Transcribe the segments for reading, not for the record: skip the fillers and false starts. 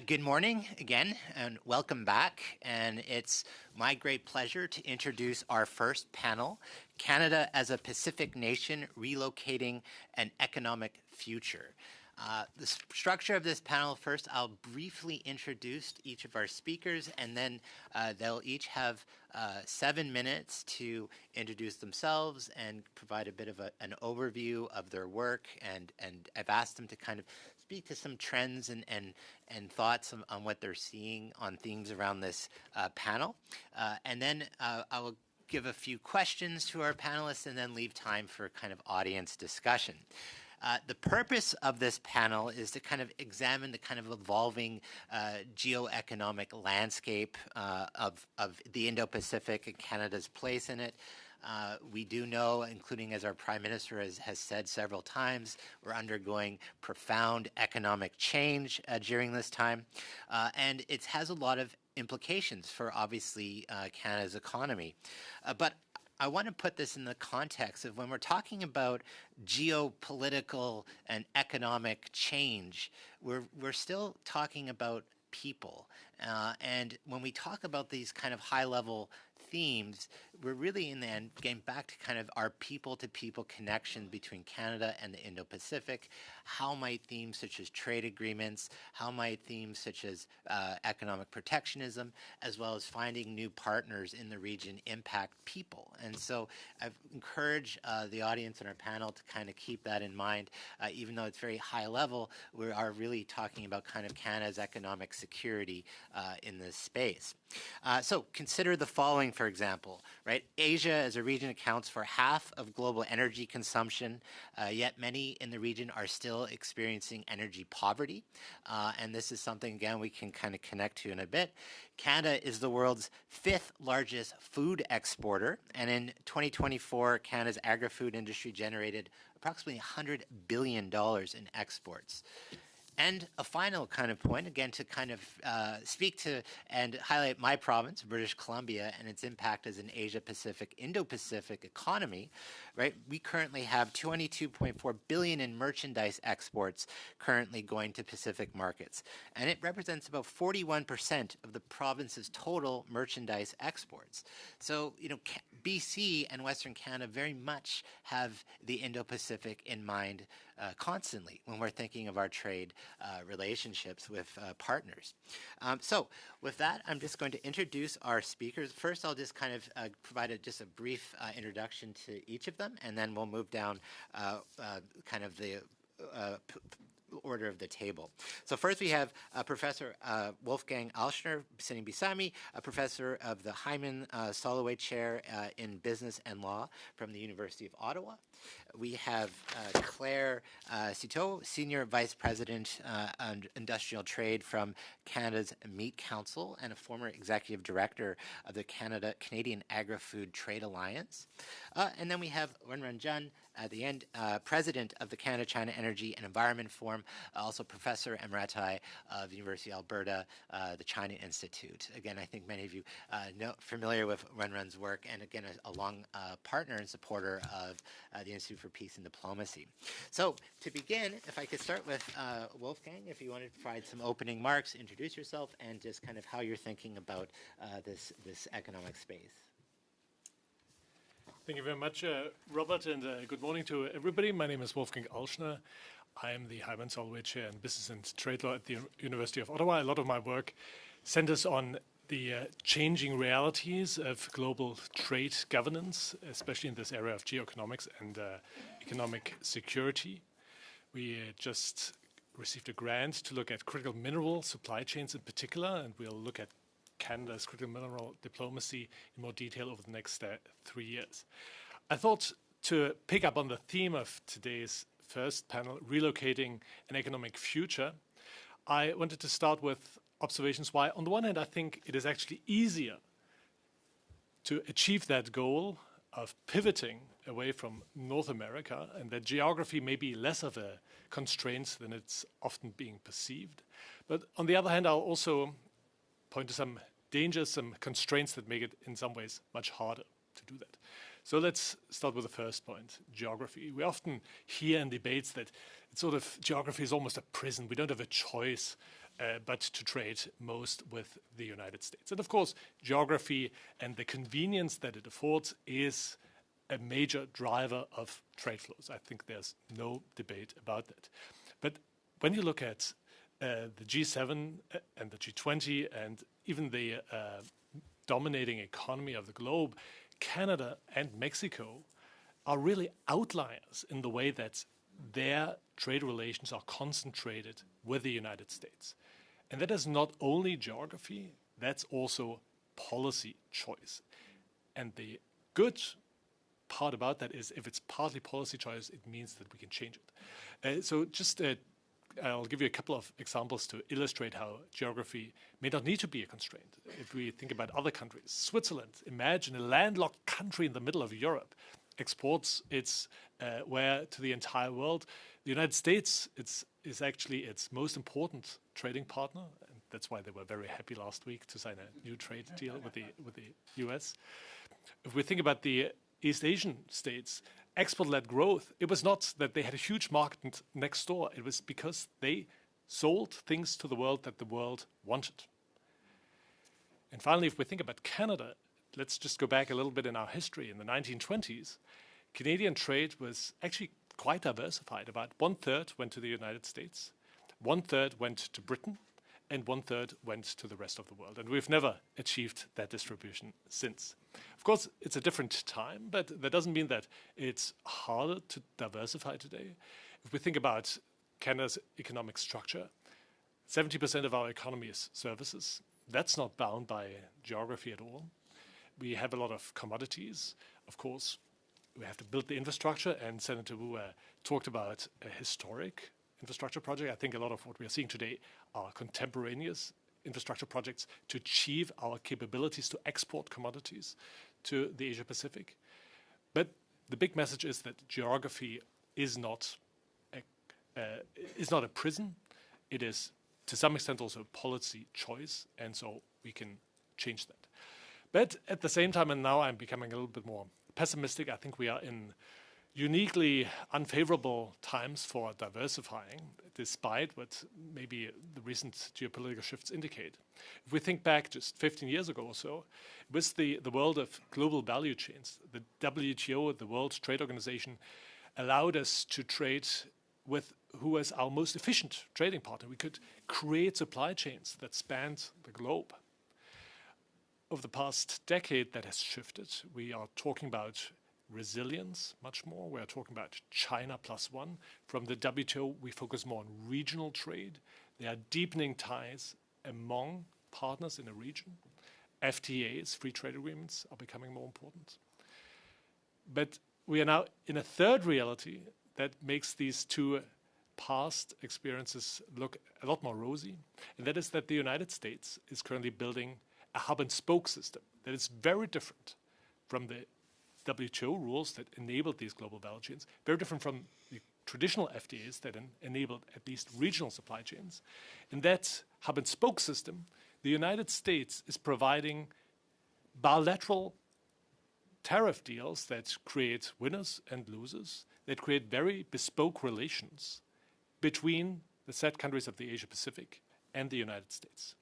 Good morning again, and welcome back. And it's my great pleasure to introduce our first panel, Canada as a Pacific Nation, Relocating an Economic Future. The structure of this panel, first I'll briefly introduce each of our speakers, and then they'll each have 7 minutes to introduce themselves and provide a bit of an overview of their work, and I've asked them to kind of speak to some trends and thoughts on what they're seeing on themes around this panel. And then I will give a few questions to our panelists and then leave time for kind of audience discussion. The purpose of this panel is to kind of examine the kind of evolving geoeconomic landscape of the Indo-Pacific and Canada's place in it. We do know, including as our Prime Minister has said several times, we're undergoing profound economic change during this time, and it has a lot of implications for, obviously, Canada's economy. But I want to put this in the context of when we're talking about geopolitical and economic change, we're still talking about people. And when we talk about these kind of high-level themes, we're really in the end getting back to kind of our people-to-people connection between Canada and the Indo-Pacific. How might themes such as trade agreements, how might themes such as economic protectionism, as well as finding new partners in the region impact people? And so I've encouraged the audience and our panel to kind of keep that in mind. Even though it's very high level, we are really talking about kind of Canada's economic security in this space. So consider the following, for example, right? Asia as a region accounts for half of global energy consumption, yet many in the region are still experiencing energy poverty. And this is something, again, we can kind of connect to in a bit. Canada is the world's 5th largest food exporter, and in 2024, Canada's agri-food industry generated approximately $100 billion in exports. And a final kind of point, again, to kind of speak to and highlight my province, British Columbia, and its impact as an Asia-Pacific, Indo-Pacific economy, right? We currently have $22.4 billion in merchandise exports currently going to Pacific markets. And it represents about 41% of the province's total merchandise exports. So, you know, BC and Western Canada very much have the Indo-Pacific in mind constantly when we're thinking of our trade relationships with partners. So with that, I'm just going to introduce our speakers. First, I'll just kind of provide just a brief introduction to each of them, and then we'll move down kind of the order of the table. So first we have Professor Wolfgang Alschner sitting beside me, a professor of the Hyman Soloway Chair in Business and Law from the University of Ottawa. We have Claire Citeau, Senior Vice President on Industrial Trade from Canada's Meat Council and a former Executive Director of the Canadian Agri-Food Trade Alliance. And then we have Wenran at the end, President of the Canada-China Energy and Environment Forum, also Professor Emeritus of the University of Alberta, the China Institute. Again, I think many of you familiar with Wenran's work, and again, a long partner and supporter of the Institute for Peace and Diplomacy. So to begin, if I could start with Wolfgang, if you wanted to provide some opening remarks, introduce yourself, and just kind of how you're thinking about this economic space. Thank you very much, Robert, and good morning to everybody. My name is Wolfgang Alschner. I am the Hyman Soloway Chair in Business and Trade Law at the University of Ottawa. A lot of my work centers on the changing realities of global trade governance, especially in this area of geoeconomics and economic security. We just received a grant to look at critical mineral supply chains in particular, and we'll look at Canada's critical mineral diplomacy in more detail over the next 3 years. I thought to pick up on the theme of today's first panel, Relocating an Economic Future, I wanted to start with observations why, on the one hand, I think it is actually easier to achieve that goal of pivoting away from North America, and that geography may be less of a constraint than it's often being perceived. But on the other hand, I'll also point to some dangers, some constraints that make it in some ways much harder to do that. So let's start with the first point, geography. We often hear in debates that geography is almost a prison. We don't have a choice but to trade most with the United States. And of course, geography and the convenience that it affords is a major driver of trade flows. I think there's no debate about that. But when you look at the G7 and the G20 and even the dominating economy of the globe, Canada and Mexico are really outliers in the way that their trade relations are concentrated with the United States. And that is not only geography, that's also policy choice. And the good part about that is if it's partly policy choice, it means that we can change it. I'll give you a couple of examples to illustrate how geography may not need to be a constraint. If we think about other countries, Switzerland, imagine a landlocked country in the middle of Europe, exports its ware to the entire world. The United States is actually its most important trading partner, and that's why they were very happy last week to sign a new trade deal with the US. If we think about the East Asian states, export-led growth, it was not that they had a huge market next door. It was because they sold things to the world that the world wanted. And finally, if we think about Canada, let's just go back a little bit in our history. In the 1920s, Canadian trade was actually quite diversified. About 1/3 went to the United States, 1/3 went to Britain, and 1/3 went to the rest of the world. And we've never achieved that distribution since. Of course, it's a different time, but that doesn't mean that it's harder to diversify today. If we think about Canada's economic structure, 70% of our economy is services. That's not bound by geography at all. We have a lot of commodities. Of course, we have to build the infrastructure, and Senator Wu talked about a historic infrastructure project. I think a lot of what we are seeing today are contemporaneous infrastructure projects to achieve our capabilities to export commodities to the Asia Pacific. But the big message is that geography is not a prison. It is, to some extent, also a policy choice, and so we can change that. But at the same time, and now I'm becoming a little bit more pessimistic, I think we are in uniquely unfavorable times for diversifying, despite what maybe the recent geopolitical shifts indicate. If we think back just 15 years ago or so, it was the world of global value chains. The WTO, the World Trade Organization, allowed us to trade with who was our most efficient trading partner. We could create supply chains that spanned the globe. Over the past decade, that has shifted. We are talking about resilience much more. We are talking about China +1. From the WTO, we focus more on regional trade. There are deepening ties among partners in a region. FTAs, free trade agreements, are becoming more important. But we are now in a third reality that makes these two past experiences look a lot more rosy, and that is that the United States is currently building a hub-and-spoke system that is very different from the WTO rules that enabled these global value chains, very different from the traditional FTAs that enabled at least regional supply chains. In that hub-and-spoke system, the United States is providing bilateral tariff deals that create winners and losers, that create very bespoke relations between the said countries of the Asia Pacific and the United States.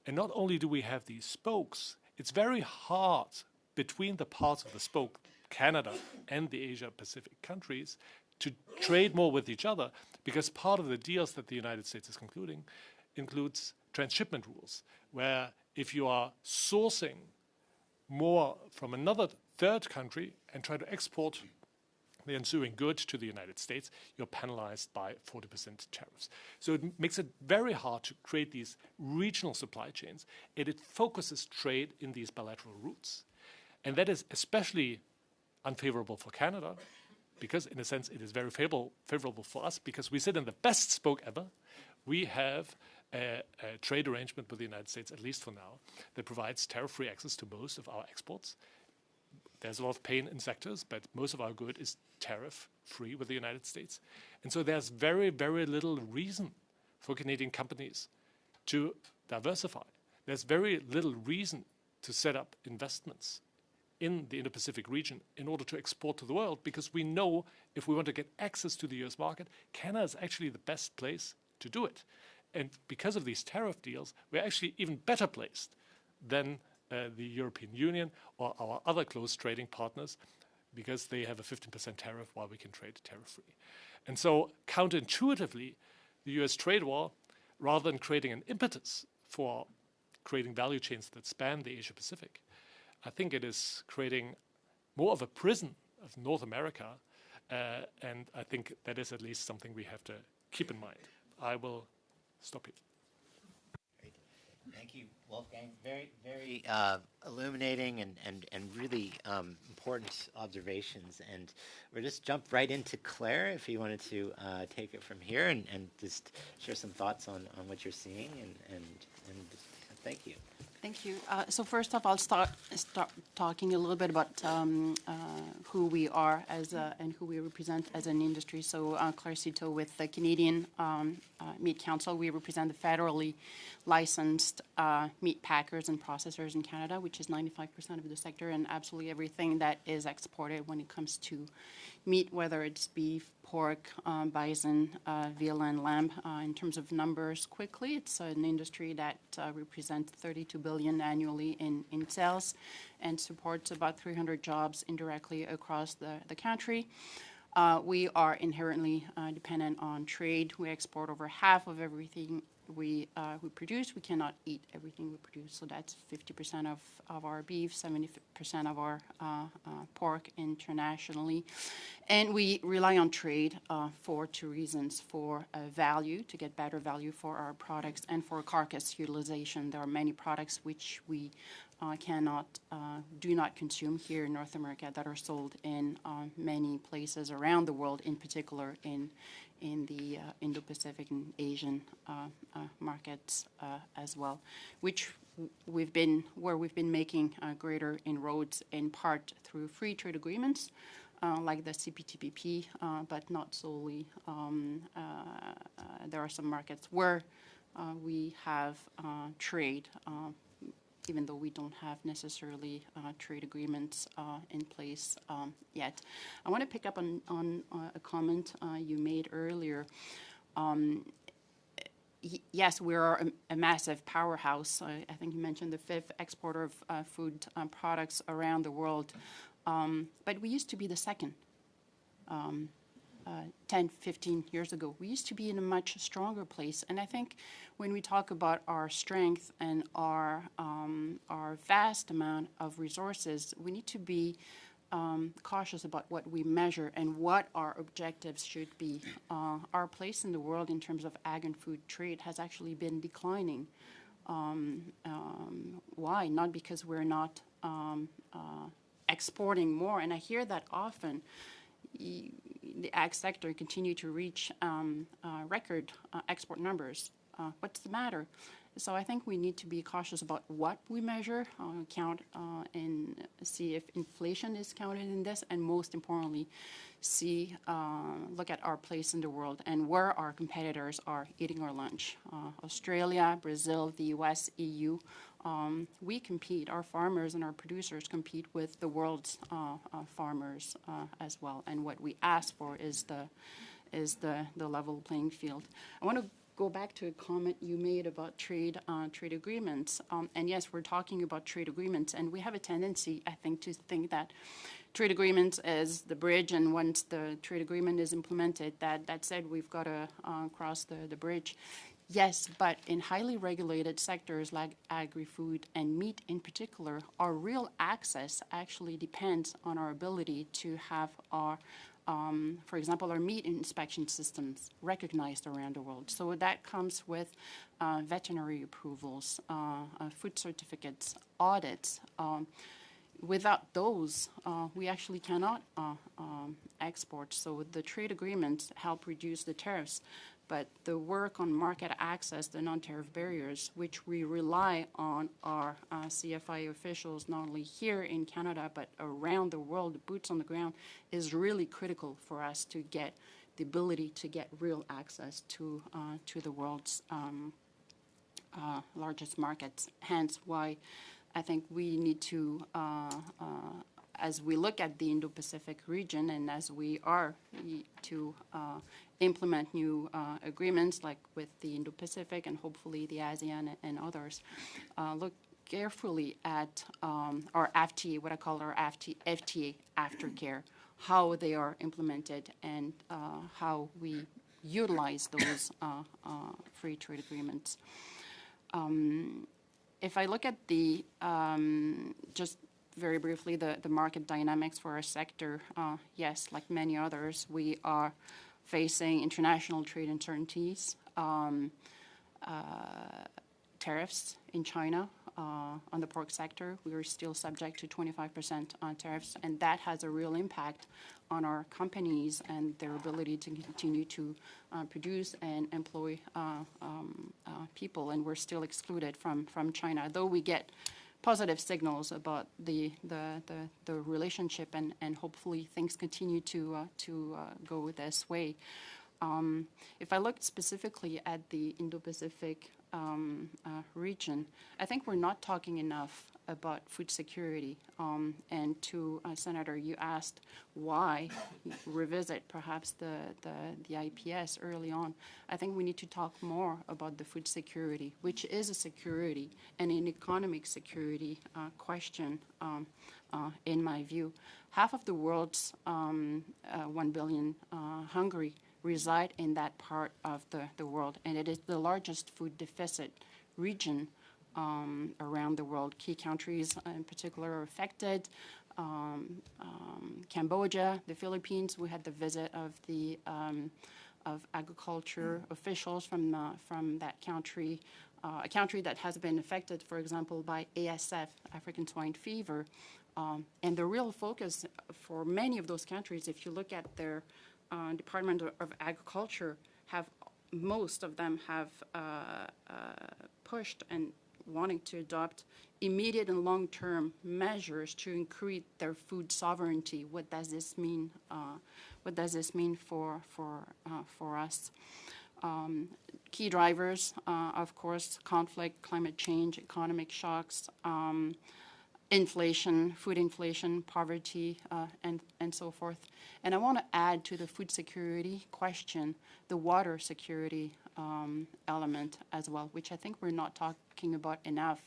And not only do we have these spokes, it's very hard between the parts of the spoke, Canada and the Asia Pacific countries, to trade more with each other, because part of the deals that the United States is concluding includes transshipment rules, where if you are sourcing more from another third country and try to export the ensuing goods to the United States, you're penalized by 40% tariffs. So it makes it very hard to create these regional supply chains, and it focuses trade in these bilateral routes. And that is especially unfavorable for Canada, because in a sense it is very favorable for us, because we sit in the best spoke ever. We have a trade arrangement with the United States, at least for now, that provides tariff-free access to most of our exports. There's a lot of pain in sectors, but most of our good is tariff-free with the United States. And so there's very, very little reason for Canadian companies to diversify. There's very little reason to set up investments in the Indo-Pacific region in order to export to the world, because we know if we want to get access to the US market, Canada is actually the best place to do it. And because of these tariff deals, we're actually even better placed than the European Union or our other close trading partners, because they have a 15% tariff while we can trade tariff-free. And so counterintuitively, the US trade war, rather than creating an impetus for creating value chains that span the Asia-Pacific, I think it is creating more of a prison of North America, and I think that is at least something we have to keep in mind. I will stop here. Great. Thank you, Wolfgang. Very, very illuminating and really important observations. And we'll just jump right into Claire, if you wanted to take it from here and just share some thoughts on what you're seeing. And thank you. Thank you. So first off, I'll start talking a little bit about who we are and who we represent as an industry. So Claire Citeau with the Canadian Meat Council. We represent the federally licensed meat packers and processors in Canada, which is 95% of the sector, and absolutely everything that is exported when it comes to meat, whether it's beef, pork, bison, veal, and lamb. In terms of numbers, quickly, it's an industry that represents $32 billion annually in sales and supports about 300 jobs indirectly across the country. We are inherently dependent on trade. We export over half of everything we produce. We cannot eat everything we produce, so that's 50% of our beef, 70% of our pork internationally. And we rely on trade for two reasons: for value, to get better value for our products, and for carcass utilization. There are many products which we do not consume here in North America that are sold in many places around the world, in particular in the Indo-Pacific and Asian markets as well, where we've been making greater inroads, in part through free trade agreements like the CPTPP, but not solely. There are some markets where we have trade, even though we don't have necessarily trade agreements in place yet. I want to pick up on a comment you made earlier. Yes, we are a massive powerhouse. I think you mentioned the fifth exporter of food products around the world, but we used to be the second. 10, 15 years ago. We used to be in a much stronger place. And I think when we talk about our strength and our vast amount of resources, we need to be cautious about what we measure and what our objectives should be. Our place in the world in terms of ag and food trade has actually been declining. Why? Not because we're not exporting more. And I hear that often. The ag sector continue to reach record export numbers. What's the matter? So I think we need to be cautious about what we measure, count and see if inflation is counted in this, and most importantly, look at our place in the world and where our competitors are eating our lunch. Australia, Brazil, the US, EU. We compete, our farmers and our producers compete with the world's farmers as well. And what we ask for is the level playing field. I want to go back to a comment you made about trade agreements. And yes, we're talking about trade agreements, and we have a tendency, I think, to think that trade agreements is the bridge, and once the trade agreement is implemented, that said, we've got to cross the bridge. Yes, but in highly regulated sectors like agri-food and meat in particular, our real access actually depends on our ability to have our, for example, our meat inspection systems recognized around the world. So that comes with veterinary approvals, food certificates, audits. Without those, we actually cannot export. So the trade agreements help reduce the tariffs. But the work on market access, the non-tariff barriers, which we rely on our CFI officials, not only here in Canada, but around the world, the boots on the ground, is really critical for us to get the ability to get real access to the world's largest markets. Hence why I think we need to, as we look at the Indo-Pacific region and as we are to implement new agreements like with the Indo-Pacific and hopefully the ASEAN and others, look carefully at our FTA, what I call our FTA aftercare, how they are implemented and how we utilize those free trade agreements. If I look at the, just very briefly, the market dynamics for our sector, yes, like many others, we are facing international trade uncertainties, tariffs in China on the pork sector. We are still subject to 25% on tariffs, and that has a real impact on our companies and their ability to continue to produce and employ people, and we're still excluded from China, though we get positive signals about the relationship, and hopefully things continue to go this way. If I look specifically at the Indo-Pacific region, I think we're not talking enough about food security. And to Senator, you asked why revisit perhaps the IPS early on. I think we need to talk more about the food security, which is a security and an economic security question, in my view. Half of the world's 1 billion hungry reside in that part of the world, and it is the largest food deficit region around the world. Key countries in particular are affected. Cambodia, the Philippines, we had the visit of the of agriculture officials from that country, a country that has been affected, for example, by ASF, African swine fever. And the real focus for many of those countries, if you look at their Department of Agriculture, most of them have pushed and wanting to adopt immediate and long-term measures to increase their food sovereignty. What does this mean? What does this mean for us? Key drivers, of course, conflict, climate change, economic shocks, inflation, food inflation, poverty, and so forth. And I want to add to the food security question the water security element as well, which I think we're not talking about enough.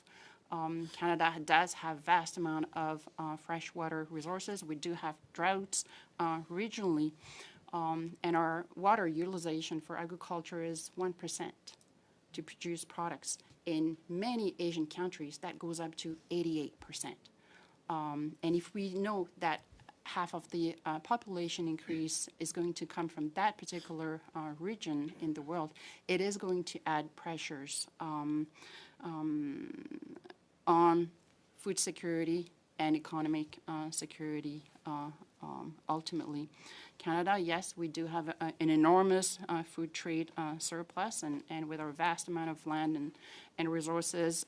Canada does have vast amount of freshwater resources. We do have droughts regionally, and our water utilization for agriculture is 1% to produce products. In many Asian countries, that goes up to 88%. And if we know that half of the population increase is going to come from that particular region in the world, it is going to add pressures on food security and economic security ultimately. Canada, yes, we do have an enormous food trade surplus, and with our vast amount of land and resources,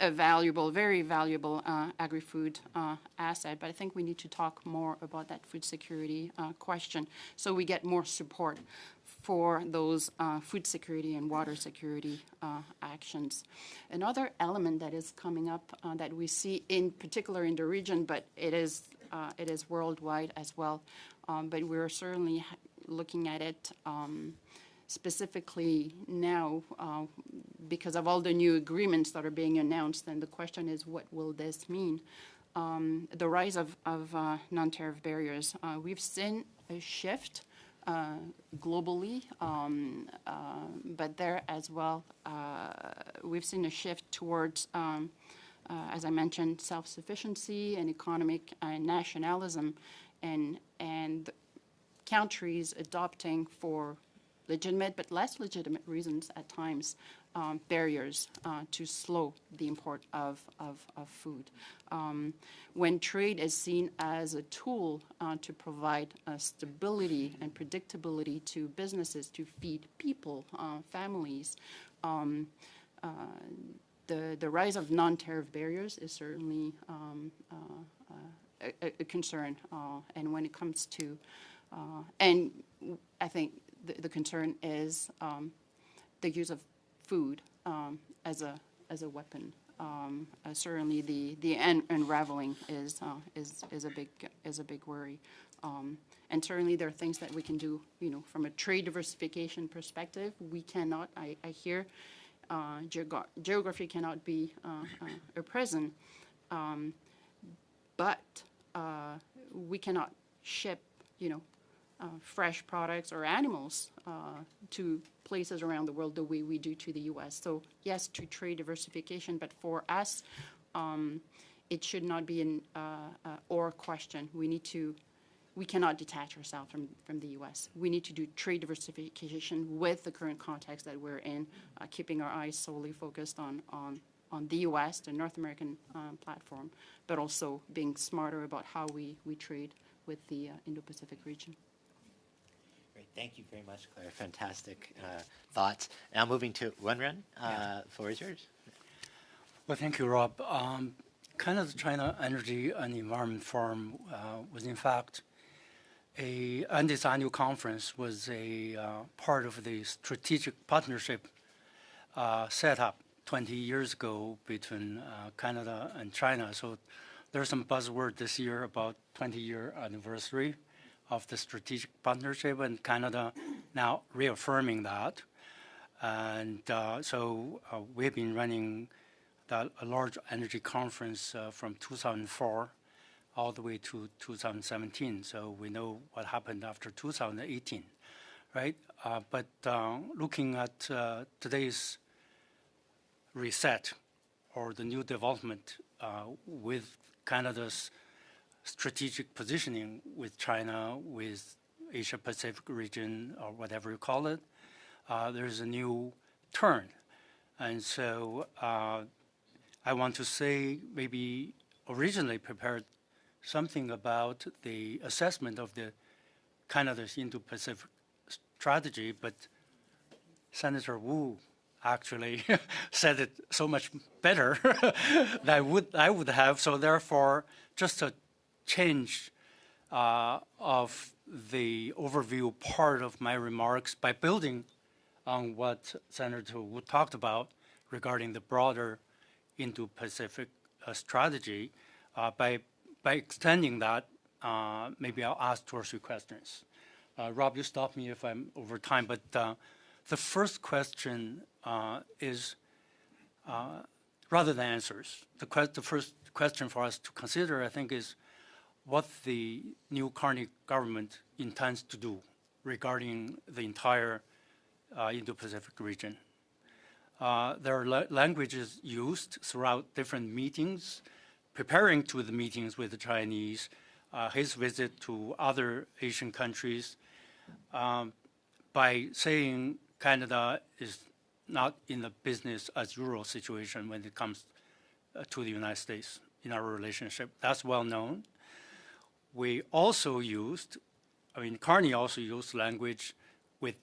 a valuable, very valuable agri-food asset. But I think we need to talk more about that food security question so we get more support for those food security and water security actions. Another element that is coming up that we see in particular in the region, but it is worldwide as well, but we're certainly looking at it specifically now because of all the new agreements that are being announced, and the question is, what will this mean? The rise of non-tariff barriers. We've seen a shift globally, but there as well, we've seen a shift towards, as I mentioned, self-sufficiency and economic nationalism, and countries adopting for legitimate but less legitimate reasons at times barriers to slow the import of food. When trade is seen as a tool to provide stability and predictability to businesses to feed people, families, the rise of non-tariff barriers is certainly a concern. And when it comes to, and I think the concern is the use of food as a a weapon. Certainly, the unraveling is a big worry. And certainly there are things that we can do, from a trade diversification perspective. We cannot, I hear, geography cannot be a prison, but we cannot ship, fresh products or animals to places around the world the way we do to the U.S. So yes, to trade diversification, but for us, it should not be an or question. We cannot detach ourselves from the U.S. We need to do trade diversification with the current context that we're in, keeping our eyes solely focused on the U.S., the North American platform, but also being smarter about how we trade with the Indo-Pacific region. Great, thank you very much, Claire. Fantastic thoughts. Now moving to Wenran, floor is yours. Well, thank you, Rob. Canada China Energy and Environment Forum was in fact and this annual conference was a part of the strategic partnership set up 20 years ago between Canada and China. So there's some buzzword this year about 20-year anniversary of the strategic partnership, and Canada now reaffirming that. And so we've been running a large energy conference from 2004 all the way to 2017. So we know what happened after 2018, right? But looking at today's reset or the new development with Canada's strategic positioning with China, with Asia-Pacific region, or whatever you call it, there's a new turn. And so I want to say maybe originally prepared something about the assessment of the Canada's Indo-Pacific strategy, but Senator Wu actually said it so much better than I would have. So therefore, just a change of the overview part of my remarks by building on what Senator Wu talked about regarding the broader Indo-Pacific strategy. By extending that, maybe I'll ask 2 or 3 questions. Rob, you stop me if I'm over time, but the first question is, rather than answers, the first question for us to consider, I think, is what the new Carney government intends to do regarding the entire Indo-Pacific region. There are languages used throughout different meetings, preparing to the meetings with the Chinese, his visit to other Asian countries, by saying Canada is not in a business as usual situation when it comes to the United States in our relationship. That's well known. We also Carney also used language with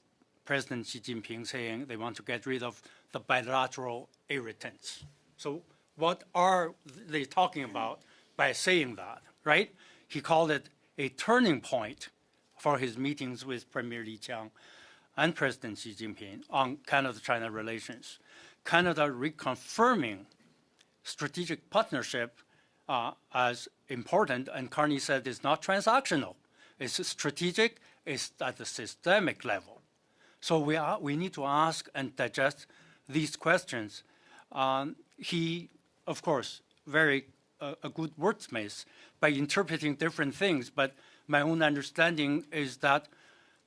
President Xi Jinping saying they want to get rid of the bilateral irritants. So what are they talking about by saying that, right? He called it a turning point for his meetings with Premier Jiang and President Xi Jinping on Canada-China relations. Canada reconfirming strategic partnership as important, and Carney said it's not transactional. It's strategic, it's at the systemic level. So we need to ask and digest these questions. He, of course, a good wordsmith by interpreting different things, but my own understanding is that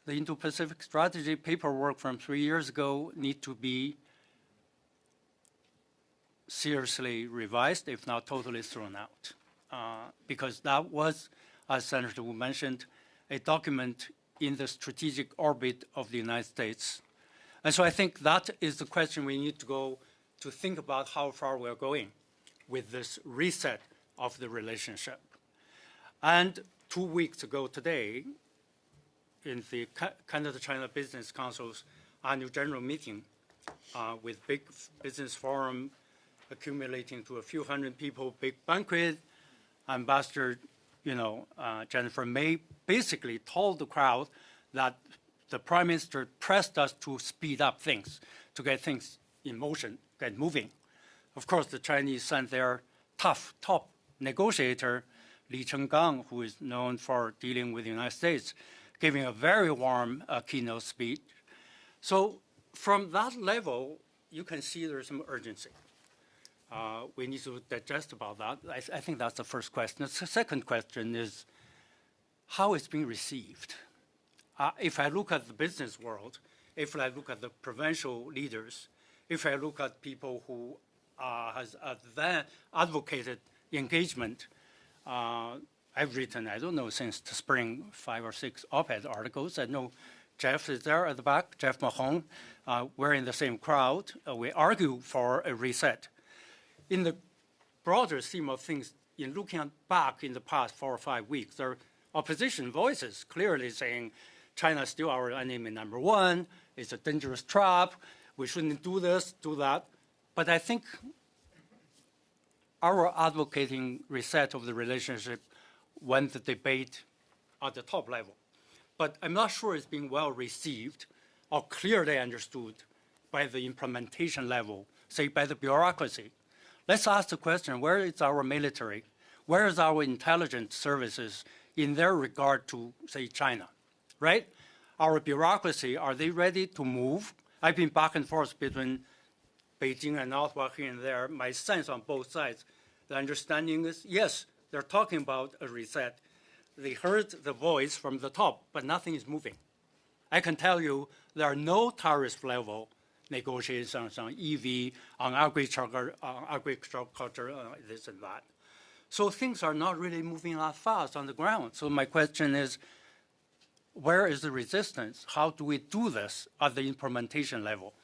the Indo-Pacific strategy paperwork from 3 years ago need to be seriously revised, if not totally thrown out. Because that was, as Senator Wu mentioned, a document in the strategic orbit of the United States. And so I think that is the question we need to go to think about how far we're going with this reset of the relationship. And 2 weeks ago today, in the Canada-China Business Council's annual general meeting, with big business forum accumulating to a few hundred people, big banquet, Ambassador, Jennifer May basically told the crowd that the Prime Minister pressed us to speed up things, to get things in motion, get moving. Of course, the Chinese sent their tough top negotiator, Li Chenggang, who is known for dealing with the United States, giving a very warm keynote speech. So from that level, you can see there's some urgency. We need to digest about that. I think that's the first question. The second question is how it's being received. If I look at the business world, if I look at the provincial leaders, if I look at people who has advocated engagement, I've written, I don't know, since the spring, 5 or 6 op-ed articles. I know Jeff is there at the back, Jeff Mahone. We're in the same crowd. We argue for a reset. In the broader scheme of things, in looking back in the past 4 or 5 weeks, there are opposition voices clearly saying China is still our enemy number one, it's a dangerous trap, we shouldn't do this, do that. But I think our advocating reset of the relationship won the debate at the top level. But I'm not sure it's being well received or clearly understood by the implementation level, say by the bureaucracy. Let's ask the question, where is our military? Where is our intelligence services in their regard to, say, China, right? Our bureaucracy, are they ready to move? I've been back and forth between Beijing and Ottawa here and there. My sense on both sides, the understanding is, yes, they're talking about a reset. They heard the voice from the top, but nothing is moving. I can tell you there are no tariff level negotiations on EV, on agriculture, this and that. So things are not really moving that fast on the ground. So my question is, where is the resistance? How do we do this at the implementation level?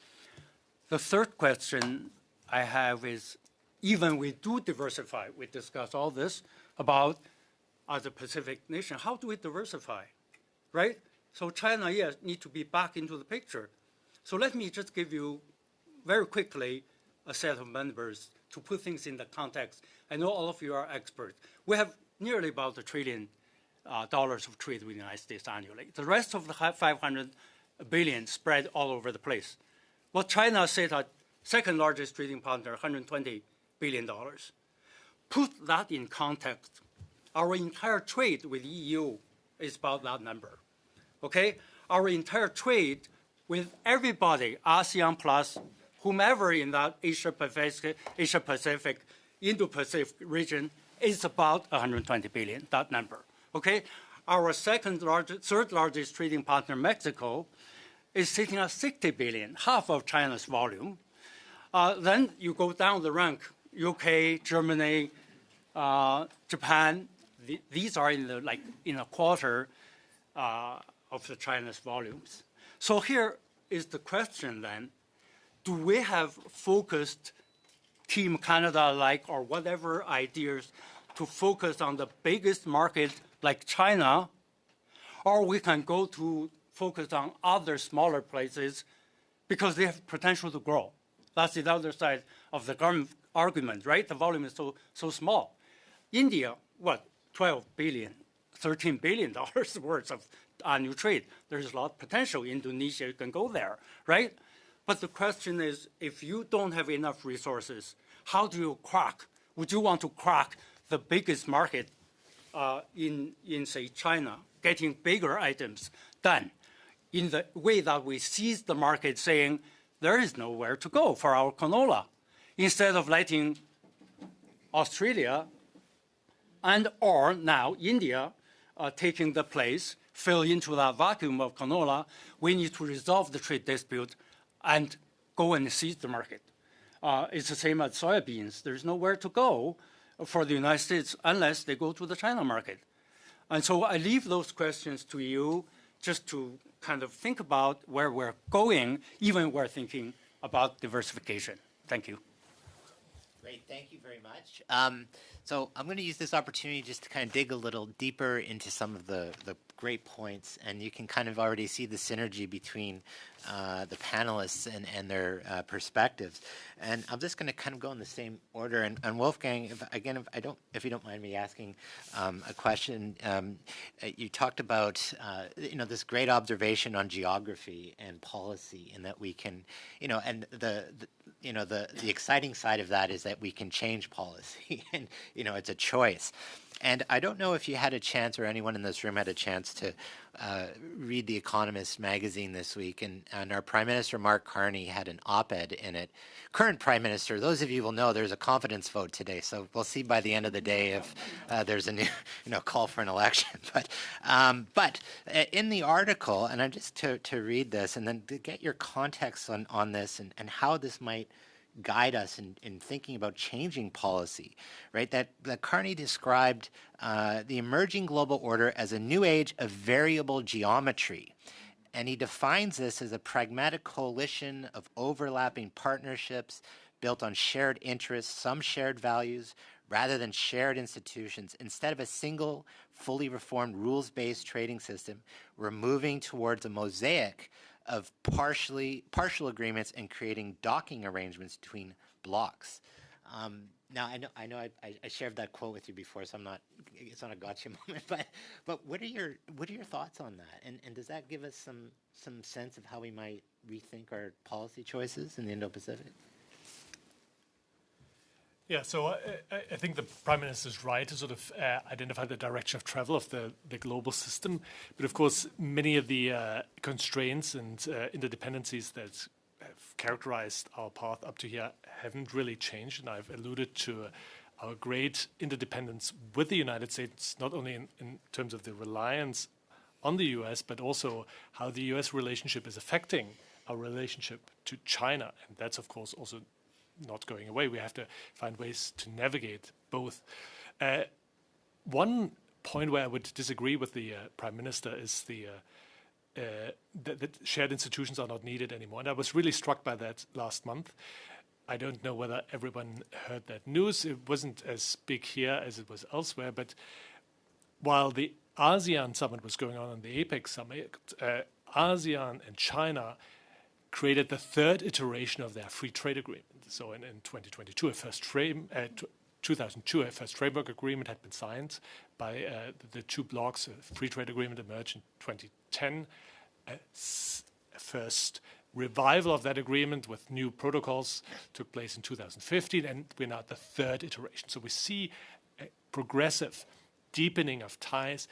The third question I have is, even we do diversify, we discuss all this about as a Pacific nation, how do we diversify, right? So China, yes, need to be back into the picture. So let me just give you very quickly a set of numbers to put things in the context. I know all of you are experts. We have nearly about $1 trillion of trade with the United States annually. The rest of the 500 billion spread all over the place. Well, China said our second largest trading partner, $120 billion. Put that in context. Our entire trade with the EU is about that number, okay? Our entire trade with everybody, ASEAN plus whomever in that Asia-Pacific, Indo-Pacific region is about 120 billion, that number, okay? Our third largest trading partner, Mexico, is sitting at 60 billion, half of China's volume. Then you go down the rank, UK, Germany, Japan. These are in a quarter of the China's volumes. So here is the question then, do we have focused Team Canada-like or whatever ideas to focus on the biggest market like China, or we can go to focus on other smaller places because they have potential to grow. That's the other side of the argument, right? The volume is so small. India, what, 12 billion, $13 billion worth of annual trade. There's a lot of potential. Indonesia can go there, right? But the question is, if you don't have enough resources, how do you crack? Would you want to crack the biggest market in say, China, getting bigger items done in the way that we seize the market saying there is nowhere to go for our canola, instead of letting Australia and or now India taking the place, fill into that vacuum of canola, we need to resolve the trade dispute and go and seize the market. It's the same as soybeans. There's nowhere to go for the United States unless they go to the China market. And so I leave those questions to you just to kind of think about where we're going, even we're thinking about diversification. Thank you. Great, thank you very much. So I'm going to use this opportunity just to kind of dig a little deeper into some of the great points, and you can kind of already see the synergy between the panelists and their perspectives. And I'm just going to kind of go in the same order. And Wolfgang, if you don't mind me asking a question, you talked about this great observation on geography and policy, and that we can, and the exciting side of that is that we can change policy, and it's a choice. And I don't know if you had a chance, or anyone in this room had a chance to read The Economist magazine this week, and our Prime Minister Mark Carney had an op-ed in it. Current Prime Minister, those of you will know there's a confidence vote today, so we'll see by the end of the day if there's a new call for an election. But in the article, and I'm just to read this, and then to get your context on this and how this might guide us in thinking about changing policy, right? That Carney described the emerging global order as a new age of variable geometry. And he defines this as a pragmatic coalition of overlapping partnerships built on shared interests, some shared values, rather than shared institutions. Instead of a single, fully reformed, rules-based trading system, we're moving towards a mosaic of partial agreements and creating docking arrangements between blocks. Now I know I shared that quote with you before, so it's not a gotcha moment. But what are your thoughts on that? And does that give us some sense of how we might rethink our policy choices in the Indo-Pacific? Yeah, so I think the Prime Minister is right to sort of identify the direction of travel of the global system. But of course, many of the constraints and interdependencies that have characterized our path up to here haven't really changed. And I've alluded to our great interdependence with the United States, not only in terms of the reliance on the US, but also how the US relationship is affecting our relationship to China. And that's, of course, also not going away. We have to find ways to navigate both. One point where I would disagree with the Prime Minister is that shared institutions are not needed anymore. And I was really struck by that last month. I don't know whether everyone heard that news. It wasn't as big here as it was elsewhere. But while the ASEAN summit was going on and the APEC summit, ASEAN and China created the third iteration of their free trade agreement. So in 2022, 2002, a first framework agreement had been signed by the two blocs. A free trade agreement emerged in 2010. A first revival of that agreement with new protocols took place in 2015, and we're now at the third iteration. So we see a progressive deepening of ties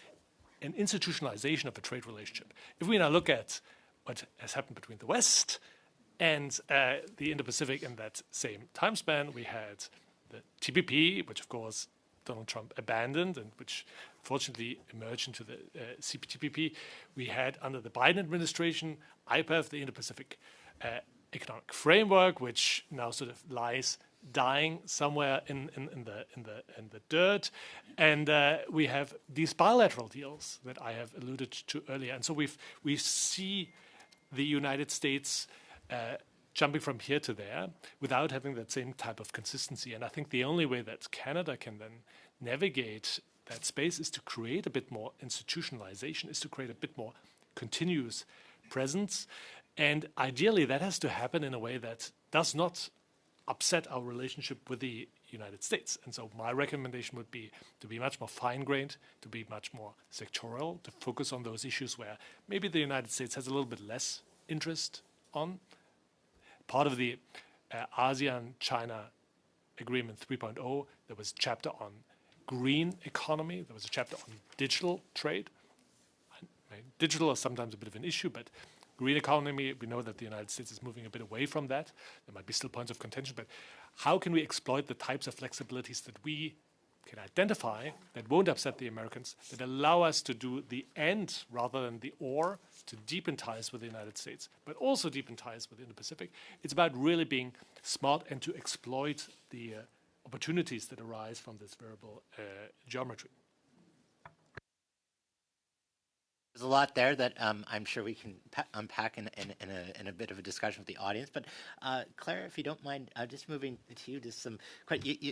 and institutionalization of the trade relationship. If we now look at what has happened between the West and the Indo-Pacific in that same time span, we had the TPP, which of course Donald Trump abandoned and which fortunately emerged into the CPTPP. We had under the Biden administration, IPSF, the Indo-Pacific Economic Framework, which now sort of lies dying somewhere in the dirt. And we have these bilateral deals that I have alluded to earlier. And so we see the United States jumping from here to there without having that same type of consistency. And I think the only way that Canada can then navigate that space is to create a bit more institutionalization, is to create a bit more continuous presence. And ideally, that has to happen in a way that does not upset our relationship with the United States. And so my recommendation would be to be much more fine-grained, to be much more sectoral, to focus on those issues where maybe the United States has a little bit less interest on. Part of the ASEAN-China Agreement 3.0, there was a chapter on green economy, there was a chapter on digital trade. Digital is sometimes a bit of an issue, but green economy, we know that the United States is moving a bit away from that. There might be still points of contention, but how can we exploit the types of flexibilities that we can identify that won't upset the Americans, that allow us to do the and rather than the or, to deepen ties with the United States, but also deepen ties within the Pacific? It's about really being smart and to exploit the opportunities that arise from this variable geometry. There's a lot there that I'm sure we can unpack in a bit of a discussion with the audience. But Claire, if you don't mind, just moving to you, just some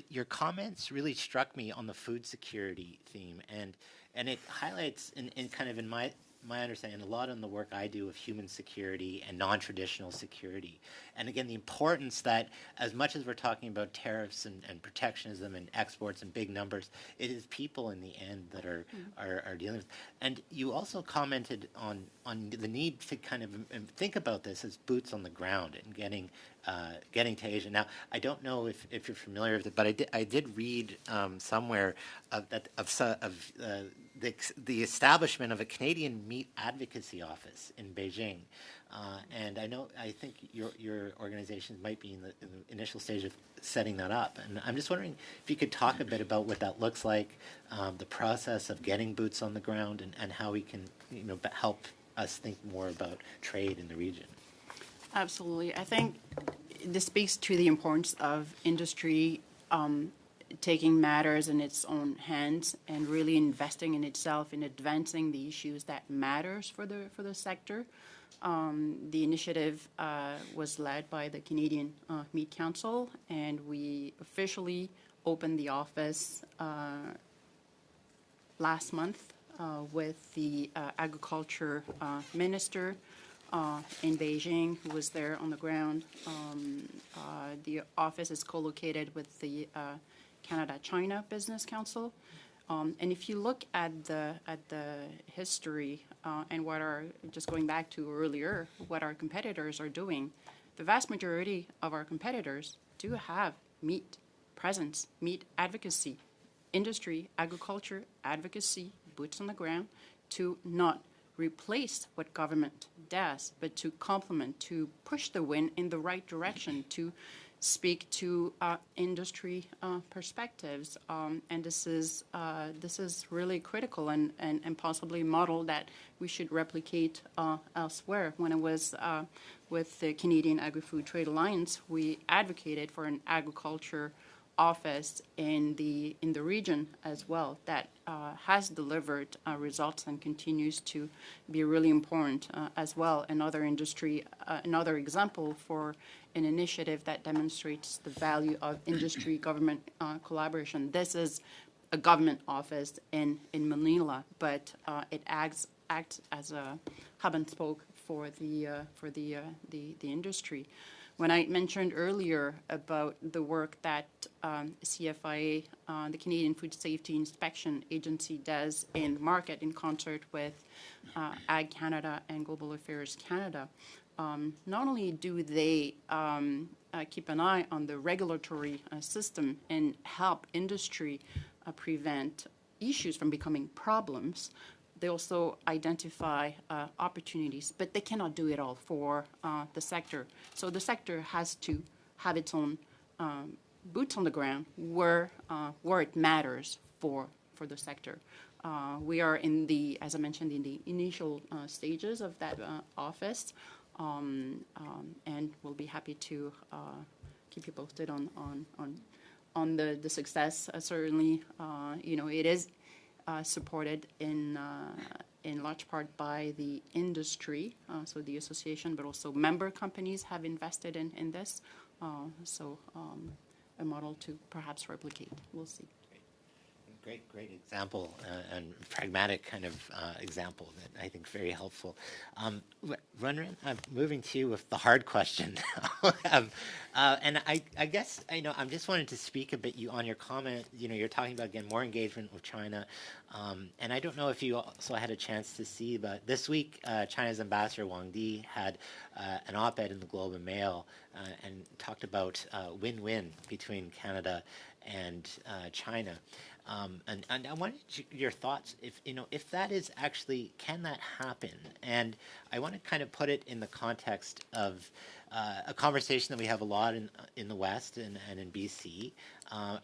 your comments really struck me on the food security theme, and and it highlights in kind of in my understanding a lot on the work I do of human security and non-traditional security. And again, the importance that as much as we're talking about tariffs and protectionism and exports and big numbers, it is people in the end that are dealing with. And you also commented on the need to kind of think about this as boots on the ground and getting to Asia. Now, I don't know if you're familiar with it, but I did read somewhere of the establishment of a Canadian meat advocacy office in Beijing. And I think your organization might be in the initial stage of setting that up. And I'm just wondering if you could talk a bit about what that looks like, the process of getting boots on the ground, and how we can help us think more about trade in the region. Absolutely. I think this speaks to the importance of industry taking matters in its own hands and really investing in itself in advancing the issues that matters for the sector. The initiative was led by the Canadian Meat Council, and we officially opened the office last month with the agriculture minister in Beijing, who was there on the ground. The office is co-located with the Canada-China Business Council. And if you look at the history and just going back to earlier, what our competitors are doing, the vast majority of our competitors do have meat presence, meat advocacy, industry, agriculture, advocacy, boots on the ground, to not replace what government does, but to complement, to push the wind in the right direction, to speak to industry perspectives, and this is really critical and possibly a model that we should replicate elsewhere. When it was with the Canadian Agri-Food Trade Alliance, we advocated for an agriculture office in the region as well that has delivered results and continues to be really important as well. Another example for an initiative that demonstrates the value of industry-government collaboration. This is a government office in Manila, but it acts as a hub and spoke for the industry. When I mentioned earlier about the work that CFIA, the Canadian Food Safety Inspection Agency, does in the market in concert with Ag Canada and Global Affairs Canada, not only do they keep an eye on the regulatory system and help industry prevent issues from becoming problems, they also identify opportunities, but they cannot do it all for the sector. So the sector has to have its own boots on the ground where it matters for the sector. We are as I mentioned, in the initial stages of that office, and we'll be happy to keep you posted on the success. Certainly, it is supported in large part by the industry, so the association, but also member companies have invested in this. So a model to perhaps replicate. We'll see. Great example and pragmatic kind of example that I think is very helpful. Wenran, I'm moving to you with the hard question. And I guess I'm just wanted to speak a bit on your comment. You're talking about again more engagement with China, and I don't know if you also had a chance to see, but this week China's ambassador Wang Di had an op-ed in the Globe and Mail and talked about win-win between Canada and China. And I wanted your thoughts if that is actually, can that happen? And I want to kind of put it in the context of a conversation that we have a lot in the West and in BC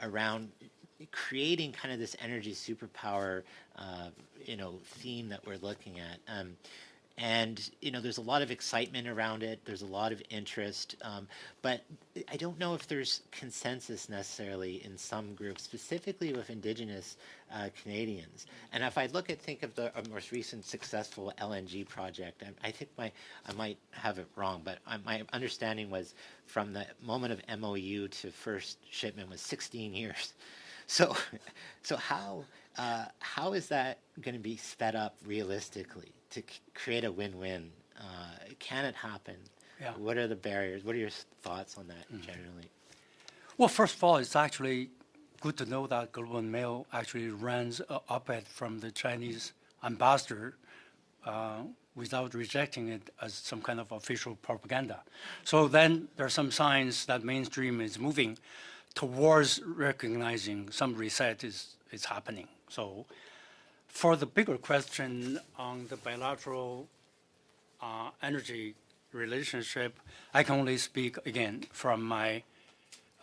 around creating kind of this energy superpower theme that we're looking at. And there's a lot of excitement around it. There's a lot of interest, but I don't know if there's consensus necessarily in some groups, specifically with Indigenous Canadians. And if I think of the most recent successful LNG project, I think I might have it wrong, but my understanding was from the moment of MOU to first shipment was 16 years. So, how is that going to be sped up realistically to create a win-win? Can it happen? Yeah. What are the barriers? What are your thoughts on that generally? Well, first of all, it's actually good to know that Global Mail actually runs an op-ed from the Chinese ambassador without rejecting it as some kind of official propaganda. So then there are some signs that mainstream is moving towards recognizing some reset is happening. So for the bigger question on the bilateral energy relationship, I can only speak again from my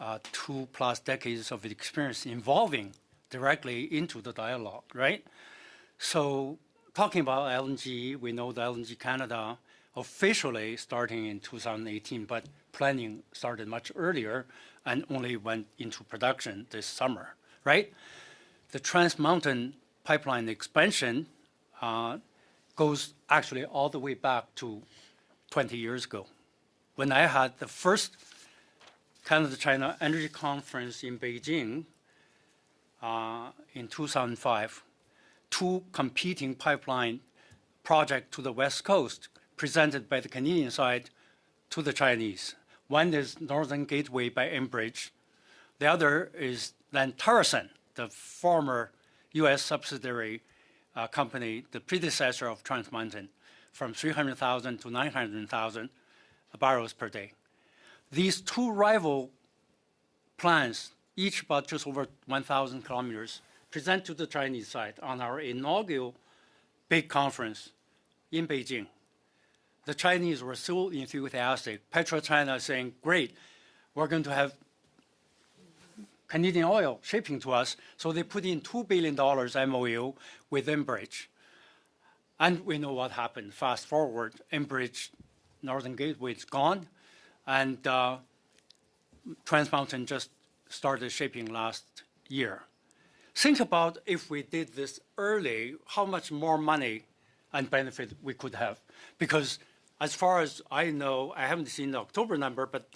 2+ decades of experience involving directly into the dialogue, right? So talking about LNG, we know the LNG Canada officially starting in 2018, but planning started much earlier and only went into production this summer, right? The Trans Mountain pipeline expansion goes actually all the way back to 20 years ago, when I had the first Canada-China Energy Conference in Beijing in 2005. Two competing pipeline projects to the West Coast presented by the Canadian side to the Chinese. One is Northern Gateway by Enbridge. The other is then Tarasen, the former U.S. subsidiary company, the predecessor of Trans Mountain, from 300,000 to 900,000 barrels per day. These two rival plants, each about just over 1,000 kilometers, present to the Chinese side on our inaugural big conference in Beijing. The Chinese were so enthusiastic. PetroChina saying, great, we're going to have Canadian oil shipping to us. So they put in $2 billion MOU with Enbridge. And we know what happened. Fast forward, Enbridge, Northern Gateway is gone. And Trans Mountain just started shipping last year. Think about if we did this early, how much more money and benefit we could have. Because as far as I know, I haven't seen the October number, but